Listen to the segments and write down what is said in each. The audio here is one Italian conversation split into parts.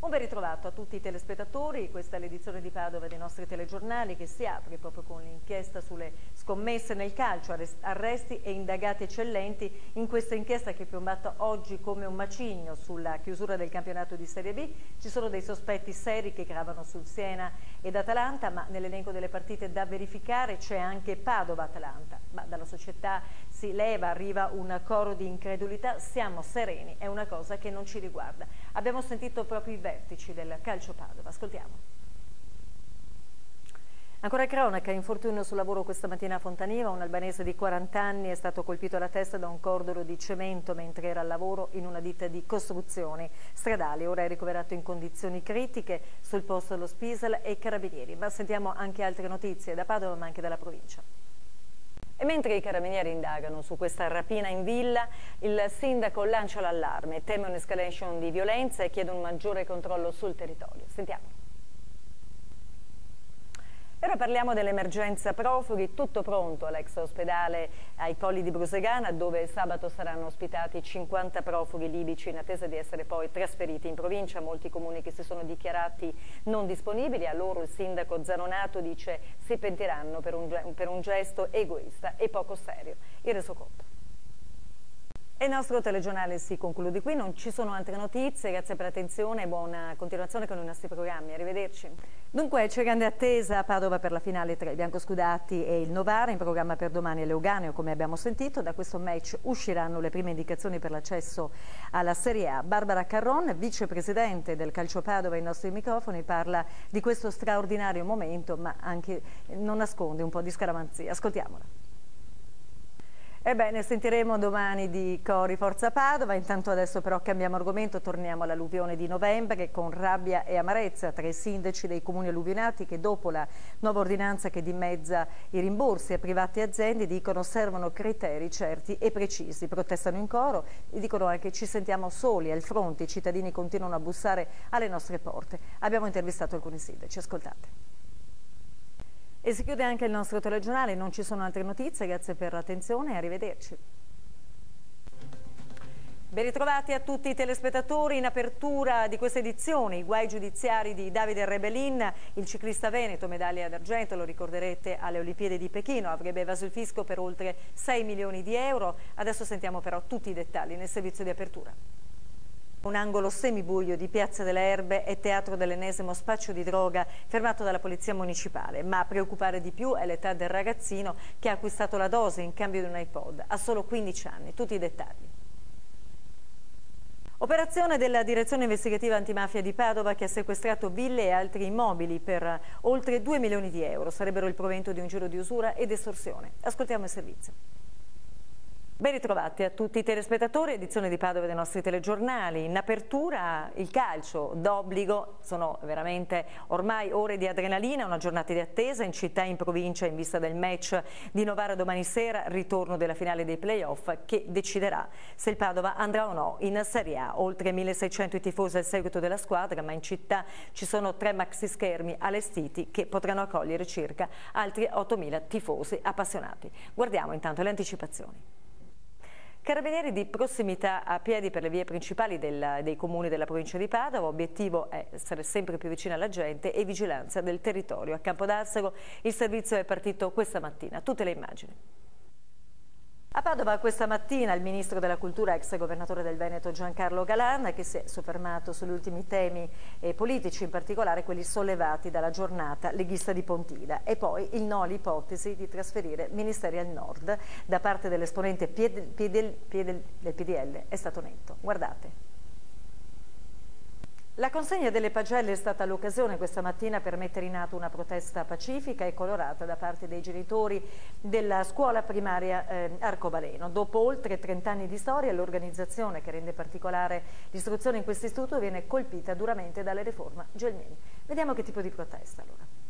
Un ben ritrovato a tutti i telespettatori, questa è l'edizione di Padova dei nostri telegiornali che si apre proprio con l'inchiesta sulle scommesse nel calcio, arresti e indagati eccellenti in questa inchiesta che è piombata oggi come un macigno sulla chiusura del campionato di Serie B. Ci sono dei sospetti seri che gravano sul Siena ed Atalanta, ma nell'elenco delle partite da verificare c'è anche Padova-Atalanta. Ma dalla società si leva, arriva un coro di incredulità, siamo sereni, è una cosa che non ci riguarda. Abbiamo sentito proprio i vertici del calcio Padova, ascoltiamo. Ancora cronaca, infortunio sul lavoro questa mattina a Fontaniva, un albanese di 40 anni è stato colpito alla testa da un cordolo di cemento mentre era al lavoro in una ditta di costruzioni stradali. Ora è ricoverato in condizioni critiche, sul posto lo Spisal e i carabinieri. Ma sentiamo anche altre notizie da Padova ma anche dalla provincia. E mentre i carabinieri indagano su questa rapina in villa, il sindaco lancia l'allarme, teme un'escalation di violenza e chiede un maggiore controllo sul territorio. Sentiamo. Ora parliamo dell'emergenza profughi, tutto pronto all'ex ospedale ai Colli di Brusegana, dove sabato saranno ospitati 50 profughi libici in attesa di essere poi trasferiti in provincia. Molti comuni che si sono dichiarati non disponibili, a loro il sindaco Zanonato dice si pentiranno per un gesto egoista e poco serio. Il resoconto. E il nostro telegiornale si conclude qui, non ci sono altre notizie, grazie per l'attenzione e buona continuazione con i nostri programmi, arrivederci. Dunque c'è grande attesa a Padova per la finale tra i biancoscudati e il Novara, in programma per domani a Leuganeo come abbiamo sentito. Da questo match usciranno le prime indicazioni per l'accesso alla Serie A. Barbara Carron, vicepresidente del Calcio Padova ai nostri microfoni, parla di questo straordinario momento ma anche non nasconde un po' di scaramanzia, ascoltiamola. Ebbene, sentiremo domani di Cori Forza Padova, intanto adesso però cambiamo argomento, torniamo all'alluvione di novembre con rabbia e amarezza tra i sindaci dei comuni alluvionati che dopo la nuova ordinanza che dimezza i rimborsi a privati e aziende dicono servono criteri certi e precisi, protestano in coro e dicono anche ci sentiamo soli al fronte, i cittadini continuano a bussare alle nostre porte. Abbiamo intervistato alcuni sindaci, ascoltate. E si chiude anche il nostro telegiornale, non ci sono altre notizie, grazie per l'attenzione e arrivederci. Ben ritrovati a tutti i telespettatori in apertura di questa edizione, i guai giudiziari di Davide Rebellin, il ciclista veneto, medaglia d'argento, lo ricorderete alle Olimpiadi di Pechino, avrebbe evaso il fisco per oltre 6 milioni di euro, adesso sentiamo però tutti i dettagli nel servizio di apertura. Un angolo semibuio di Piazza delle Erbe è teatro dell'ennesimo spaccio di droga fermato dalla polizia municipale, ma a preoccupare di più è l'età del ragazzino che ha acquistato la dose in cambio di un iPod. Ha solo 15 anni, tutti i dettagli. Operazione della Direzione Investigativa Antimafia di Padova che ha sequestrato ville e altri immobili per oltre 2 milioni di euro. Sarebbero il provento di un giro di usura ed estorsione. Ascoltiamo il servizio. Ben ritrovati a tutti i telespettatori, edizione di Padova dei nostri telegiornali. In apertura il calcio d'obbligo, sono veramente ormai ore di adrenalina, una giornata di attesa in città e in provincia in vista del match di Novara domani sera, ritorno della finale dei playoff che deciderà se il Padova andrà o no in Serie A. Oltre 1600 i tifosi al seguito della squadra, ma in città ci sono 3 maxi schermi allestiti che potranno accogliere circa altri 8000 tifosi appassionati. Guardiamo intanto le anticipazioni. Carabinieri di prossimità a piedi per le vie principali dei comuni della provincia di Padova, obiettivo è essere sempre più vicini alla gente e vigilanza del territorio. A Campodarsego il servizio è partito questa mattina, tutte le immagini. A Padova questa mattina il ministro della cultura, ex governatore del Veneto Giancarlo Galan, che si è soffermato sugli ultimi temi politici, in particolare quelli sollevati dalla giornata leghista di Pontida, e poi il no all'ipotesi di trasferire ministeri al nord da parte dell'esponente del PDL è stato netto. Guardate. La consegna delle pagelle è stata l'occasione questa mattina per mettere in atto una protesta pacifica e colorata da parte dei genitori della scuola primaria Arcobaleno. Dopo oltre 30 anni di storia, l'organizzazione che rende particolare l'istruzione in questo istituto viene colpita duramente dalla riforma Gelmini. Vediamo che tipo di protesta allora.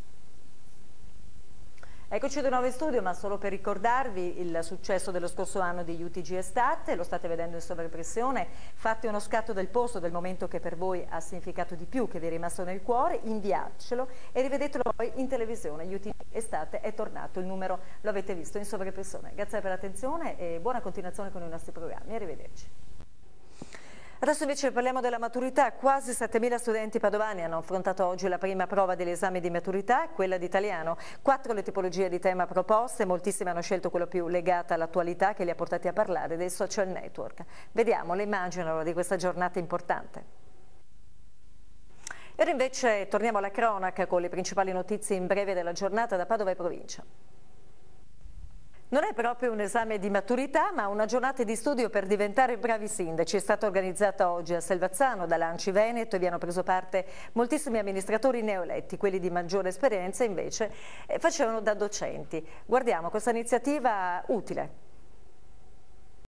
Eccoci di nuovo in studio, ma solo per ricordarvi il successo dello scorso anno di UTG Estate, lo state vedendo in sovrappressione, fate uno scatto del posto del momento che per voi ha significato di più, che vi è rimasto nel cuore, inviatecelo e rivedetelo poi in televisione. UTG Estate è tornato, il numero lo avete visto in sovrappressione. Grazie per l'attenzione e buona continuazione con i nostri programmi, arrivederci. Adesso invece parliamo della maturità. Quasi 7.000 studenti padovani hanno affrontato oggi la prima prova dell'esame di maturità, quella di italiano. 4 le tipologie di tema proposte, moltissimi hanno scelto quello più legato all'attualità che li ha portati a parlare dei social network. Vediamo le immagini di questa giornata importante. E ora invece torniamo alla cronaca con le principali notizie in breve della giornata da Padova e provincia. Non è proprio un esame di maturità, ma una giornata di studio per diventare bravi sindaci. È stata organizzata oggi a Selvazzano da Lanci Veneto e vi hanno preso parte moltissimi amministratori neoeletti. Quelli di maggiore esperienza invece facevano da docenti. Guardiamo questa iniziativa utile.